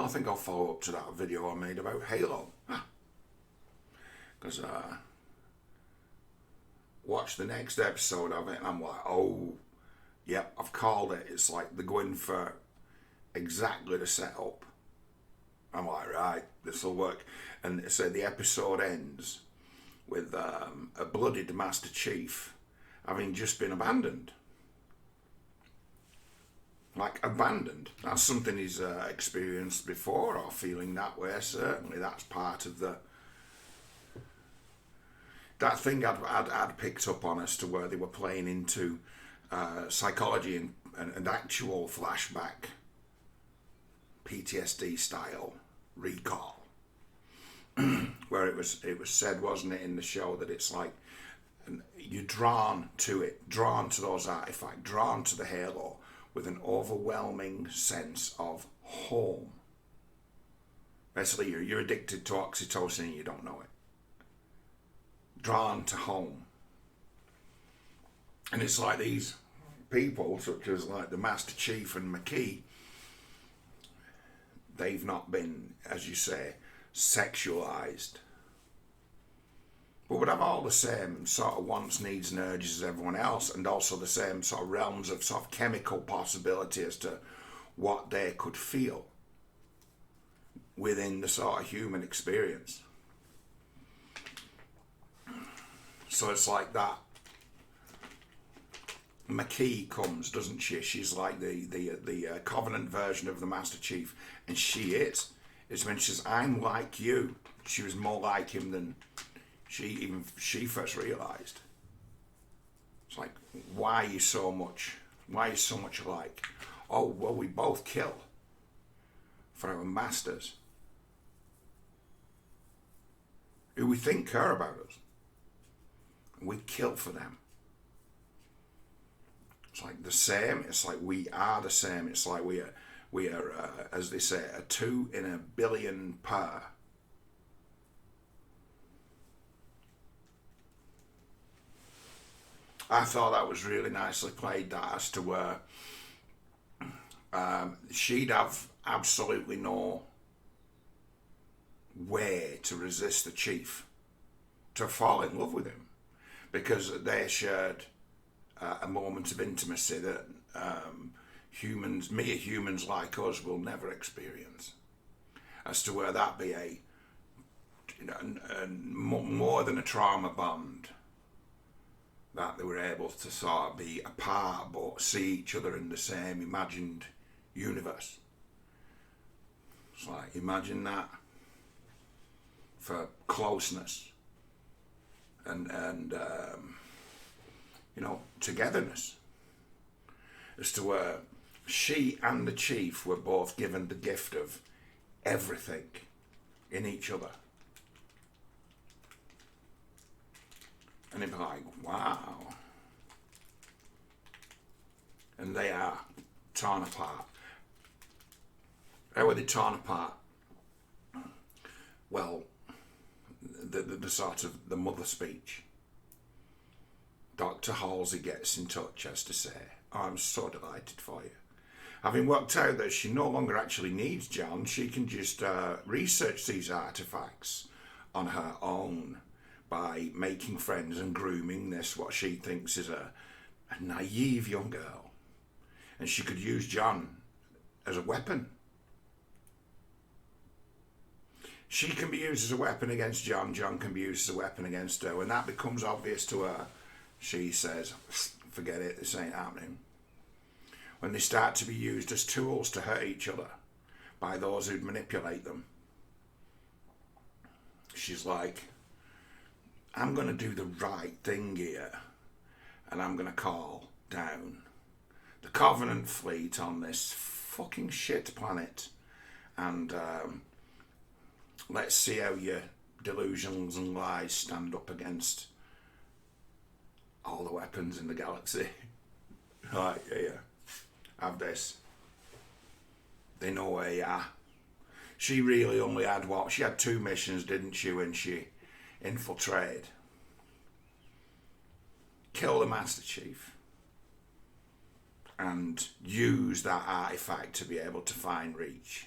I think I'll follow up to that video I made about Halo. Because watch the next episode of it and I'm like, oh, yep, I've called it. It's like they're going for exactly the setup. I'm like, right, this will work. And so the episode ends with a bloodied Master Chief having just been abandoned. Like, abandoned. That's something he's experienced before, or feeling that way, certainly. That's part of that thing I'd picked up on as to where they were playing into psychology and actual flashback PTSD style recall. Where it was said, wasn't it, in the show, that it's like you're drawn to it, drawn to those artifacts, drawn to the Halo with an overwhelming sense of home. Basically, you're addicted to oxytocin and you don't know it. Drawn to home. And it's like these people, such as like the Master Chief and McKee, they've not been, as you say, sexualized, but would have all the same sort of wants, needs and urges as everyone else, and also the same sort of realms of sort of chemical possibility as to what they could feel within the sort of human experience. So it's like that. McKee comes, doesn't she? She's like the Covenant version of the Master Chief, and she is. It's when she says, I'm like you. She was more like him than she first realised. It's like, why are you so much alike? Oh, well, we both kill for our masters, who we think care about us. We kill for them. It's like the same. It's like we are the same. It's like we are, as they say, a 2 in a billion pair. I thought that was really nicely played, that, as to where she'd have absolutely no way to resist the Chief, to fall in love with him, because they shared a moment of intimacy that mere humans like us will never experience. As to where that be a more than a trauma bond, that they were able to sort of be apart but see each other in the same imagined universe. It's like, imagine that for closeness and togetherness. As to where she and the Chief were both given the gift of everything in each other. And it'd be like, wow. And they are torn apart. How are they torn apart? Well, the sort of the mother speech. Dr. Halsey gets in touch as to say, I'm so delighted for you. Having worked out that she no longer actually needs John, she can just research these artifacts on her own by making friends and grooming this, what she thinks is a naive young girl. And she could use John as a weapon. She can be used as a weapon against John. John can be used as a weapon against her. When that becomes obvious to her, she says, forget it, this ain't happening. When they start to be used as tools to hurt each other by those who'd manipulate them, she's like, I'm going to do the right thing here, and I'm going to call down the Covenant fleet on this fucking shit planet, and let's see how your delusions and lies stand up against all the weapons in the galaxy. Like, yeah, have this. They know where you are. She really only had what? She had 2 missions, didn't she, when she infiltrated? Kill the Master Chief and use that artifact to be able to find Reach.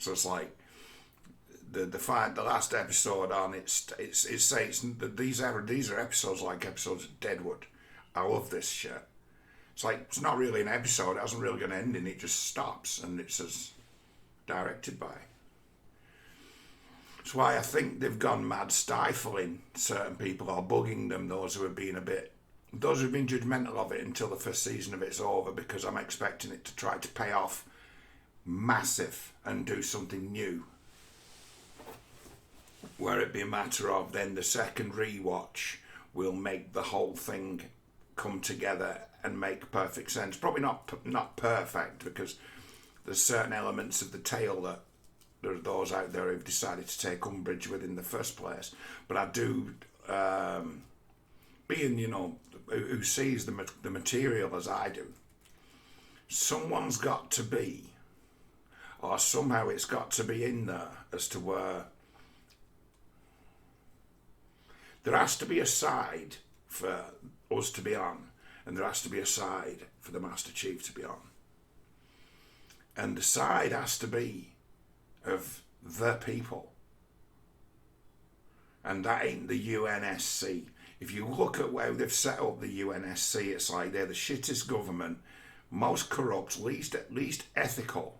So it's like the last episode on these are episodes like episodes of Deadwood. I love this shit. It's like it's not really an episode. It hasn't really got an ending. It just stops and it says directed by. That's why I think they've gone mad stifling certain people or bugging them. Those who've been judgmental of it until the first season of it's over, because I'm expecting it to try to pay off massive and do something new. Where it be a matter of then the second rewatch will make the whole thing come together and make perfect sense. Probably not perfect, because there's certain elements of the tale that there are those out there who've decided to take umbrage with in the first place. But I do, being, who sees the material as I do, someone's got to be, or somehow it's got to be in there as to where there has to be a side for us to be on, and there has to be a side for the Master Chief to be on. And the side has to be of the people. And that ain't the UNSC. If you look at how they've set up the UNSC, it's like they're the shittest government, most corrupt, least ethical,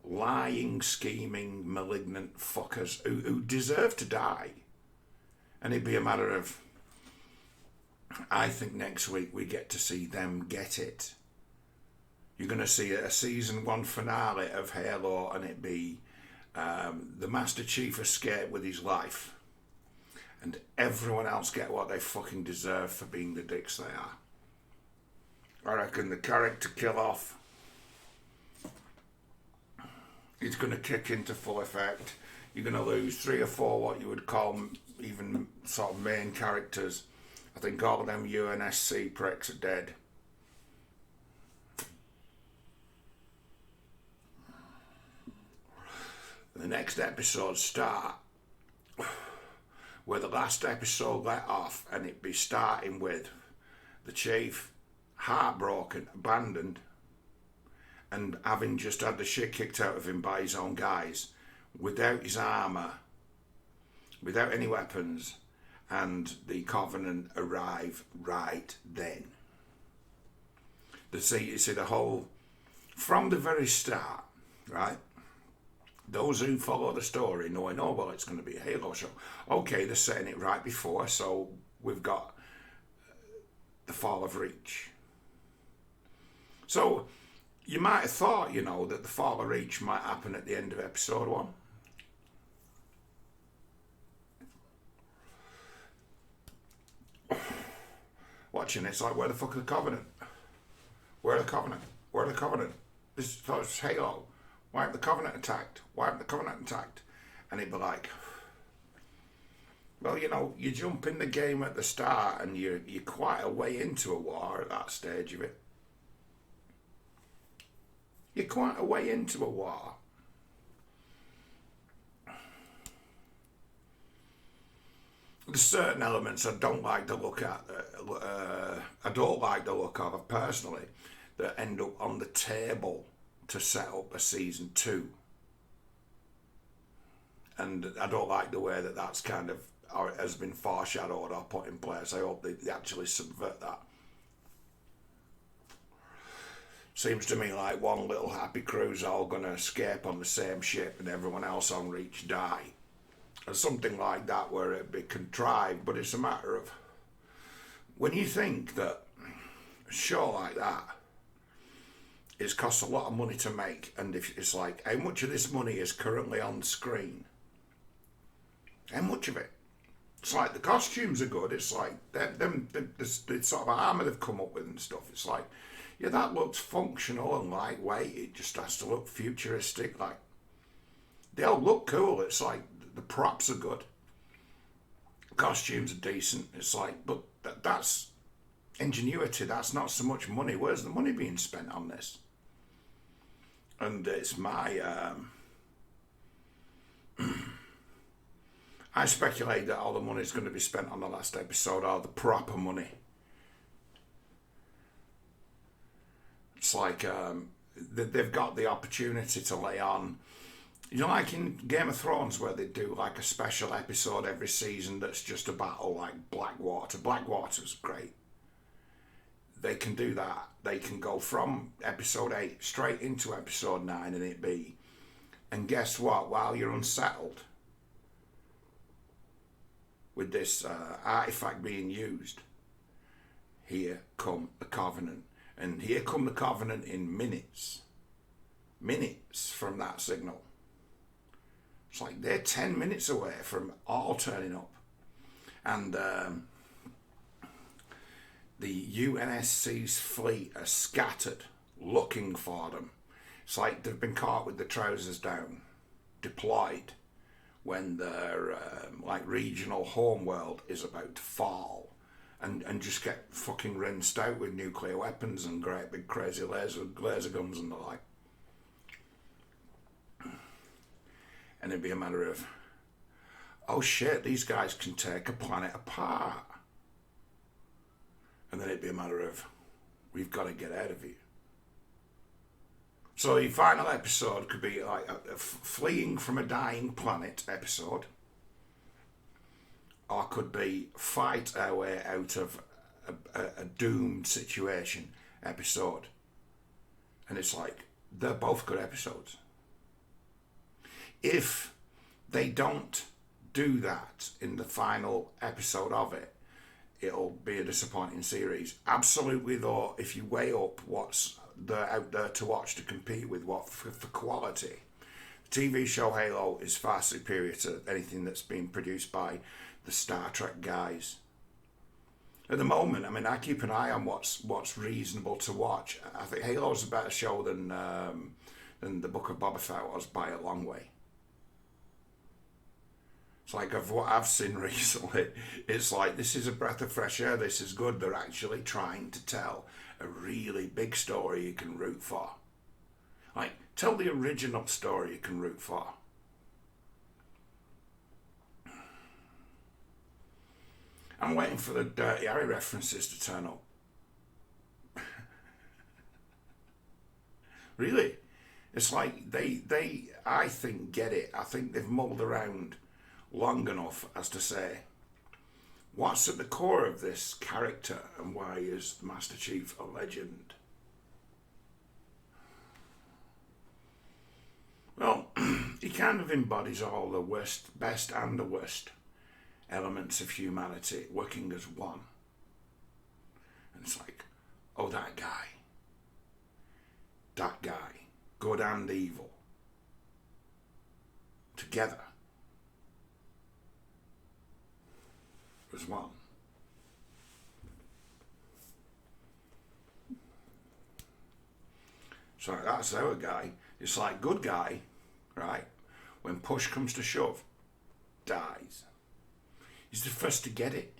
lying, scheming, malignant fuckers who deserve to die. And it'd be a matter of, I think next week we get to see them get it. You're going to see a season 1 finale of Halo, and it'd be the Master Chief escape with his life, and everyone else get what they fucking deserve for being the dicks they are. I reckon the character kill off is going to kick into full effect. You're going to lose 3 or 4 what you would call even sort of main characters. I think all of them UNSC pricks are dead. The next episode start where the last episode let off, and it be starting with the Chief heartbroken, abandoned, and having just had the shit kicked out of him by his own guys, without his armour, without any weapons, and the Covenant arrive right then. You see the whole, from the very start, right? Those who follow the story knowing, oh, well, it's going to be a Halo show. Okay, they're setting it right before, so we've got the fall of Reach. So you might have thought, that the fall of Reach might happen at the end of episode 1. Watching it's like, where the fuck are the Covenant? Where are the Covenant? Where are the Covenant? This is Halo. Why haven't the Covenant attacked? Why haven't the Covenant attacked? And it'd be like, well, you jump in the game at the start and you're quite a way into a war at that stage of it. You're quite a way into a war. There's certain elements I don't like to look at, I don't like the look of personally, that end up on the table to set up a season 2. And I don't like the way that that's kind of, or it has been foreshadowed or put in place. I hope they actually subvert that. Seems to me like one little happy crew's all going to escape on the same ship and everyone else on Reach die. Or something like that, where it'd be contrived, but it's a matter of, when you think that a show like that, it's cost a lot of money to make, and if it's like, how much of this money is currently on screen? How much of it? It's like the costumes are good. It's like the sort of armour they've come up with and stuff. It's like, yeah, that looks functional and lightweight. It just has to look futuristic. Like, they all look cool. It's like the props are good. Costumes are decent. It's like, but that's ingenuity. That's not so much money. Where's the money being spent on this? And it's my, I speculate that all the money is going to be spent on the last episode, or the proper money. It's like they've got the opportunity to lay on You know, like in Game of Thrones, where they do like a special episode every season that's just a battle, like Blackwater. Blackwater's great. They can do that. They can go from episode 8 straight into episode 9 and it be. And guess what? While you're unsettled with this artifact being used, here come the Covenant. And here come the Covenant in minutes. Minutes from that signal. It's like they're 10 minutes away from all turning up. And the UNSC's fleet are scattered, looking for them. It's like they've been caught with the trousers down, deployed, when their like regional homeworld is about to fall. And just get fucking rinsed out with nuclear weapons and great big crazy laser guns and the like. And it'd be a matter of, oh shit, these guys can take a planet apart. And then it'd be a matter of, we've got to get out of here. So the final episode could be like a fleeing from a dying planet episode. Or could be fight our way out of a doomed situation episode. And it's like, they're both good episodes. If they don't do that in the final episode of it, it'll be a disappointing series. Absolutely, though, if you weigh up what's out there to watch to compete with what for quality, the TV show Halo is far superior to anything that's been produced by the Star Trek guys. At the moment, I mean, I keep an eye on what's reasonable to watch. I think Halo's a better show than the Book of Boba Fett was by a long way. It's like of what I've seen recently, it's like this is a breath of fresh air. This is good. They're actually trying to tell a really big story you can root for. Like, tell the original story you can root for. I'm waiting for the Dirty Harry references to turn up. Really? It's like they I think get it. I think they've mulled around long enough as to say, what's at the core of this character and why is the Master Chief a legend? Well, he kind of embodies all the worst, best and the worst elements of humanity working as one. And it's like, oh, that guy, good and evil, together as one. So that's our guy. It's like good guy, right? When push comes to shove, dies. He's the first to get it.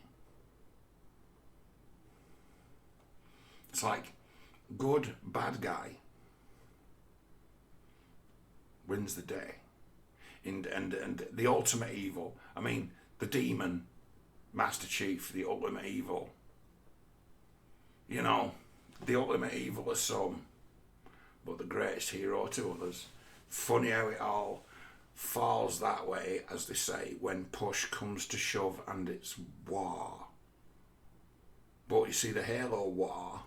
It's like good bad guy wins the day. And the ultimate evil. I mean, the demon, Master Chief, the ultimate evil. You know, the ultimate evil of some, but the greatest hero to others. Funny how it all falls that way, as they say, when push comes to shove and it's war. But you see, the Halo war,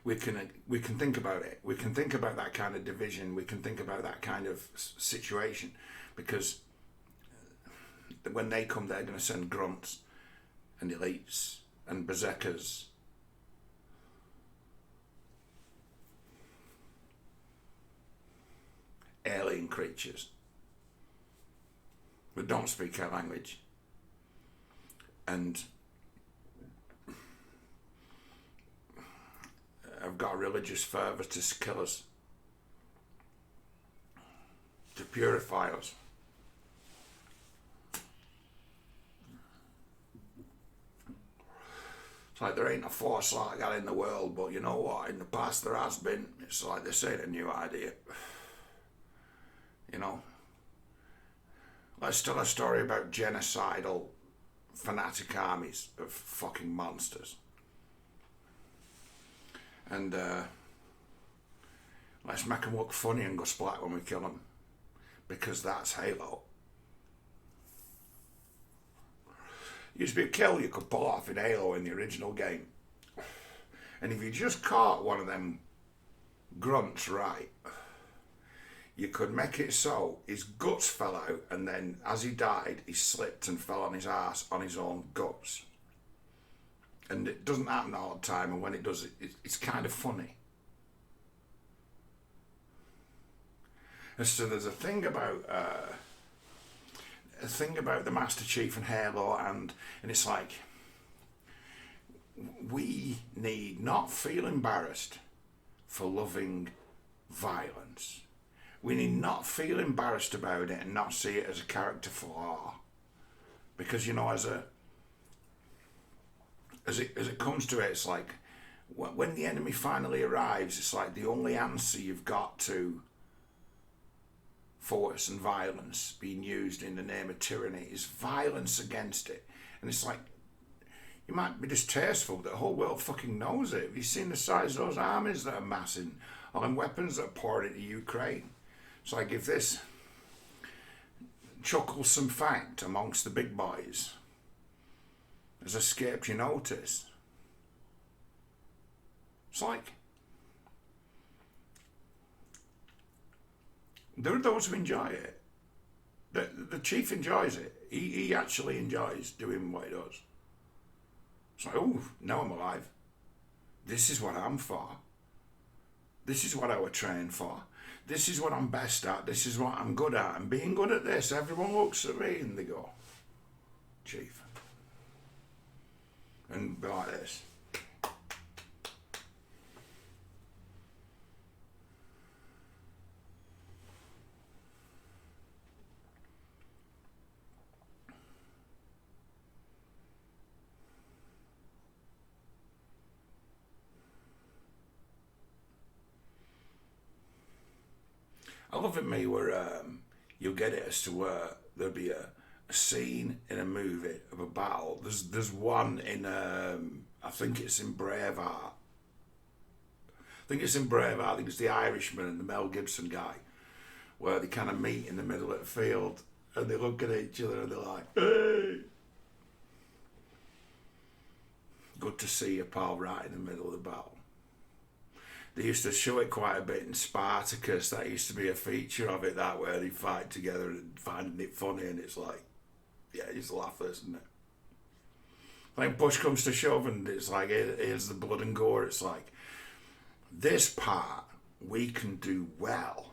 we can think about it. We can think about that kind of division. We can think about that kind of situation, because when they come, they're going to send grunts and elites and berserkers. Alien creatures that don't speak our language and have got religious fervour to kill us, to purify us. It's like there ain't a force like that in the world, but you know what? In the past there has been. It's like this ain't a new idea. You know, let's tell a story about genocidal, fanatic armies of fucking monsters. And Let's make them look funny and go splat when we kill them. Because that's Halo. Used to be a kill you could pull off in Halo in the original game. And if you just caught one of them grunts right, you could make it so his guts fell out, and then as he died, he slipped and fell on his ass on his own guts. And it doesn't happen all the time, and when it does, it's kind of funny. And so there's a thing about the Master Chief and Halo, and it's like, we need not feel embarrassed for loving violence. We need not feel embarrassed about it and not see it as a character flaw. Because, you know, as it comes to it, it's like, when the enemy finally arrives, it's like the only answer you've got to force and violence being used in the name of tyranny is violence against it. And it's like, you might be distasteful, but the whole world fucking knows it. Have you seen the size of those armies that are massing? All them weapons that are pouring into Ukraine? It's like, if this chucklesome fact amongst the big boys has escaped your notice, it's like, there are those who enjoy it. The Chief enjoys it. He actually enjoys doing what he does. It's like, oh, now I'm alive. This is what I'm for. This is what I was trained for. This is what I'm best at. This is what I'm good at. And being good at this, everyone looks at me and they go, Chief. And be like this. I love it, me, where you'll get it as to where there'll be a scene in a movie of a battle. There's one in, I think it's in Braveheart. I think it's the Irishman and the Mel Gibson guy, where they kind of meet in the middle of the field and they look at each other and they're like, hey! Good to see you, pal, right in the middle of the battle. They used to show it quite a bit in Spartacus. That used to be a feature of it, that where they fight together and finding it funny, and it's like, yeah, you just laugh, isn't it? Like push comes to shove and it's like, here's the blood and gore. It's like, this part we can do well.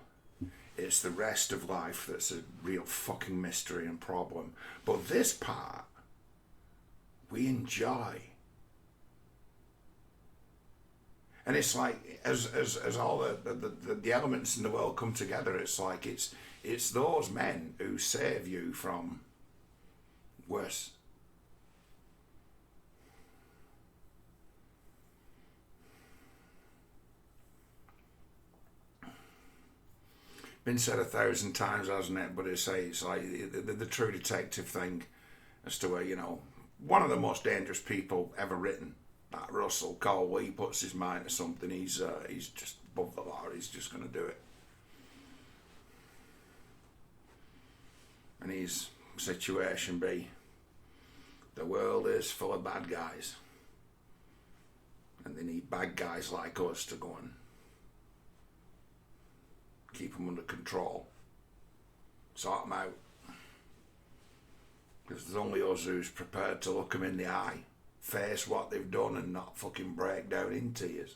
It's the rest of life that's a real fucking mystery and problem. But this part, we enjoy. And it's like, as all the elements in the world come together, it's like, it's those men who save you from worse. Been said 1,000 times, hasn't it? But it's like the true detective thing as to where, you know, one of the most dangerous people ever written, that Russell Cole, he puts his mind to something, he's just above the law, he's just going to do it. And his situation be, the world is full of bad guys. And they need bad guys like us to go and keep them under control. Sort them out. Because there's only us who's prepared to look them in the eye, face what they've done and not fucking break down in tears.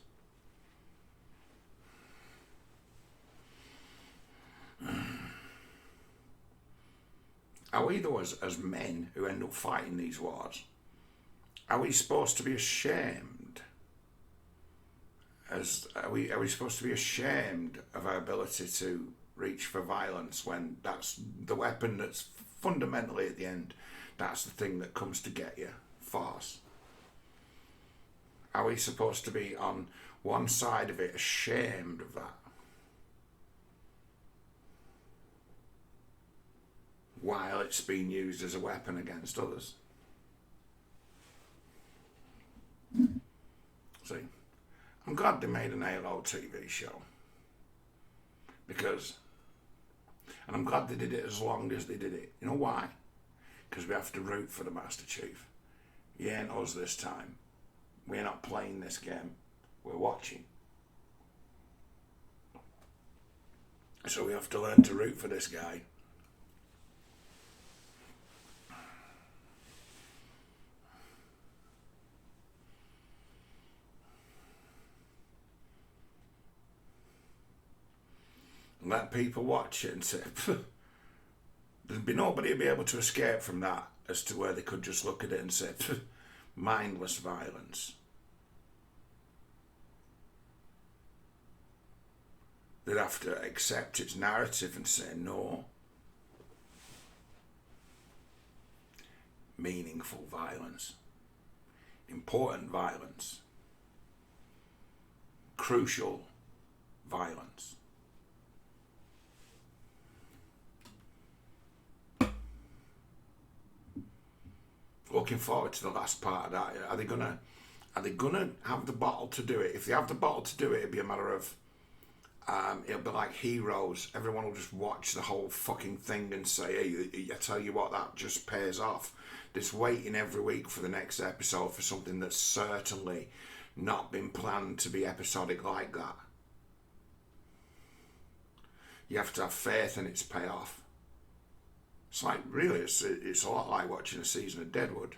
Are we, though, as men who end up fighting these wars, are we supposed to be ashamed? Are we supposed to be ashamed of our ability to reach for violence when that's the weapon that's fundamentally at the end, that's the thing that comes to get you, force? Are we supposed to be on one side of it ashamed of that, while it's being used as a weapon against others? See, I'm glad they made an Halo TV show. Because, and I'm glad they did it as long as they did it. You know why? Because we have to root for the Master Chief. He ain't us this time. We're not playing this game. We're watching. So we have to learn to root for this guy. And let people watch it and say, there'd be nobody be able to escape from that, as to where they could just look at it and say, mindless violence. They'd have to accept its narrative and say, no. Meaningful violence. Important violence. Crucial violence. Looking forward to the last part of that. Are they gonna have the bottle to do it? If they have the bottle to do it, it'd be a matter of it'll be like Heroes. Everyone will just watch the whole fucking thing and say, hey, I tell you what, that just pays off. This waiting every week for the next episode for something that's certainly not been planned to be episodic like that. You have to have faith in its payoff. It's like, really, it's a lot like watching a season of Deadwood.